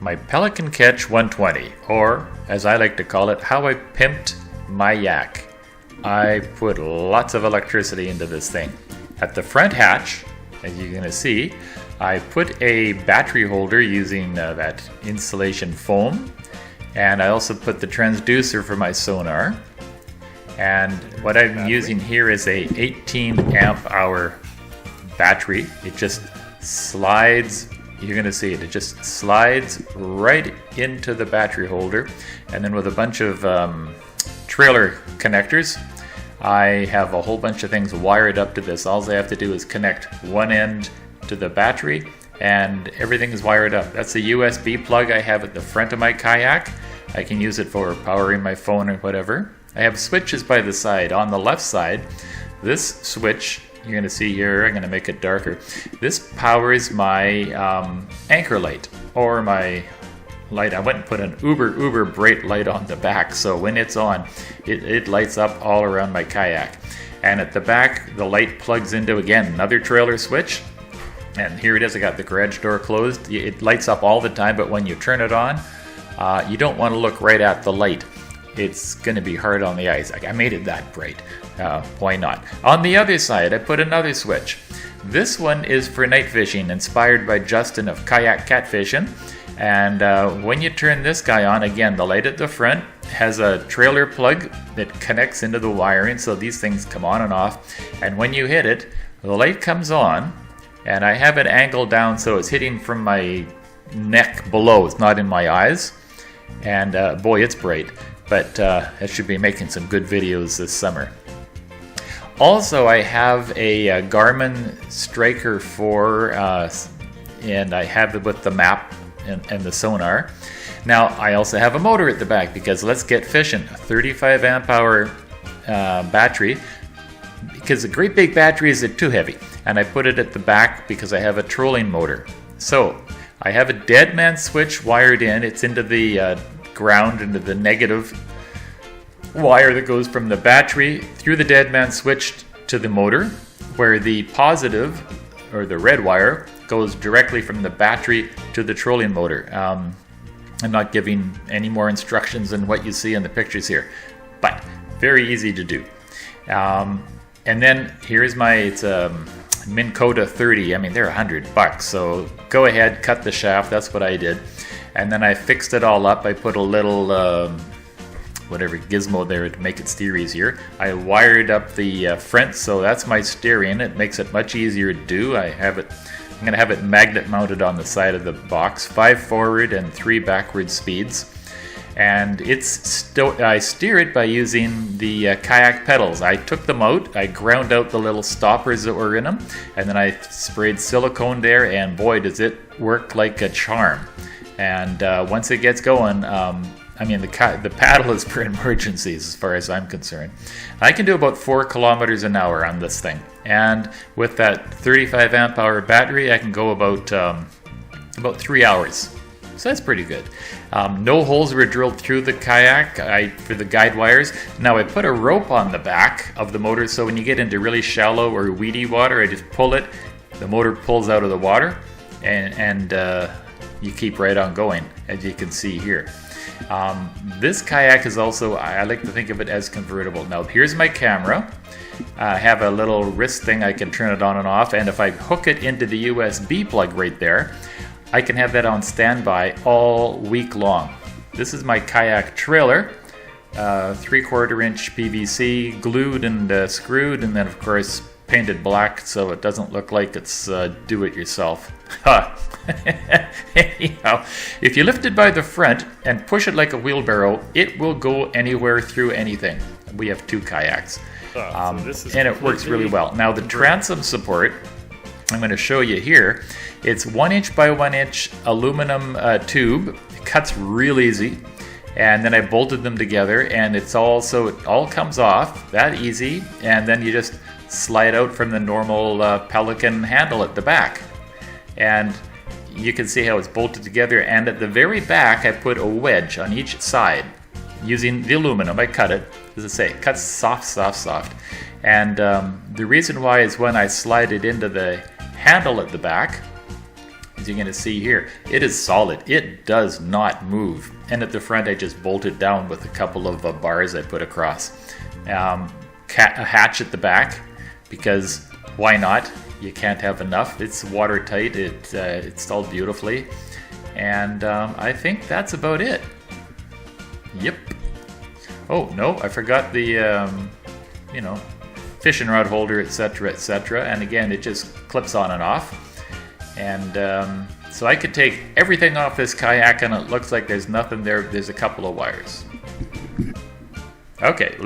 my Pelican Catch 120, or as I like to call it, how I pimped my yak. I put lots of electricity into this thing. At the front hatch, as you're going to see, I put a battery holder using that insulation foam, and I also put the transducer for my sonar. And what I'm using here is a 18 amp hour battery. It just slides, you're going to see it, it just slides right into the battery holder, and then with a bunch of trailer connectors, I have a whole bunch of things wired up to this. All I have to do is connect one end to the battery and everything is wired up. That's the USB plug I have at the front of my kayak. I can use it for powering my phone or whatever. I have switches by the side. On the left side, this switch, you're going to see here, I'm going to make it darker. This powers my anchor light, or my light. I went and put an uber bright light on the back, so when it's on, it lights up all around my kayak. And at the back, the light plugs into, again, another trailer switch. And here it is, I got the garage door closed. It lights up all the time, but when you turn it on, you don't want to look right at the light. It's going to be hard on the eyes. I made it that bright. Why not? On the other side, I put another switch. This one is for night fishing, inspired by Justin of Kayak Catfishing. And when you turn this guy on, again, the light at the front has a trailer plug that connects into the wiring, so these things come on and off. And when you hit it, the light comes on, and I have it angled down so it's hitting from my neck below. It's not in my eyes. And boy, it's bright. But I should be making some good videos this summer. Also, I have a Garmin Striker 4, and I have it with the map and the sonar. Now, I also have a motor at the back because let's get fishing. A 35 amp hour battery, because the great big batteries are too heavy. And I put it at the back because I have a trolling motor. So, I have a dead man switch wired in. It's into the ground, into the negative wire that goes from the battery through the dead man switch to the motor, where the positive, or the red wire, goes directly from the battery to the trolling motor. I'm not giving any more instructions than what you see in the pictures here, but very easy to do. And then here's my, it's a Minn Kota 30. I mean, they're $100, so go ahead, cut the shaft. That's what I did. And then I fixed it all up. I put a little whatever gizmo there to make it steer easier. I wired up the front, so that's my steering. It makes it much easier to do. I'm going to have it magnet mounted on the side of the box, 5 forward and 3 backward speeds. And I steer it by using the kayak pedals. I took them out, I ground out the little stoppers that were in them, and then I sprayed silicone there, and boy, does it work like a charm. And once it gets going, I mean, the paddle is for emergencies as far as I'm concerned. I can do about 4 kilometers an hour on this thing. And with that 35 amp hour battery, I can go about 3 hours. So that's pretty good. No holes were drilled through the kayak for the guide wires. Now I put a rope on the back of the motor, so when you get into really shallow or weedy water, I just pull it. The motor pulls out of the water, and you keep right on going, as you can see here. This kayak is also, I like to think of it as convertible. Now here's my camera. I have a little wrist thing, I can turn it on and off, and if I hook it into the USB plug right there, I can have that on standby all week long. This is my kayak trailer, 3/4 inch PVC, glued and screwed, and then of course painted black so it doesn't look like it's do-it-yourself. Anyhow, if you lift it by the front and push it like a wheelbarrow, it will go anywhere through anything. We have 2 kayaks, and it works really well. Now the transom support, I'm going to show you here. It's 1 inch by 1 inch aluminum tube. It cuts real easy, and then I bolted them together, and it all comes off that easy, and then you just slide out from the normal Pelican handle at the back. And you can see how it's bolted together, and at the very back I put a wedge on each side using the aluminum. I cut it, as I say, it cuts soft. And the reason why is when I slide it into the handle at the back, as you're going to see here. It is solid. It does not move. And at the front, I just bolted down with a couple of bars I put across. A hatch at the back, because why not? You can't have enough. It's watertight. It's installed beautifully. And I think that's about it. Yep. Oh, no, I forgot the, fishing rod holder, etc., etc. And again, it just clips on and off. And so I could take everything off this kayak and it looks like there's nothing there. There's a couple of wires. Okay.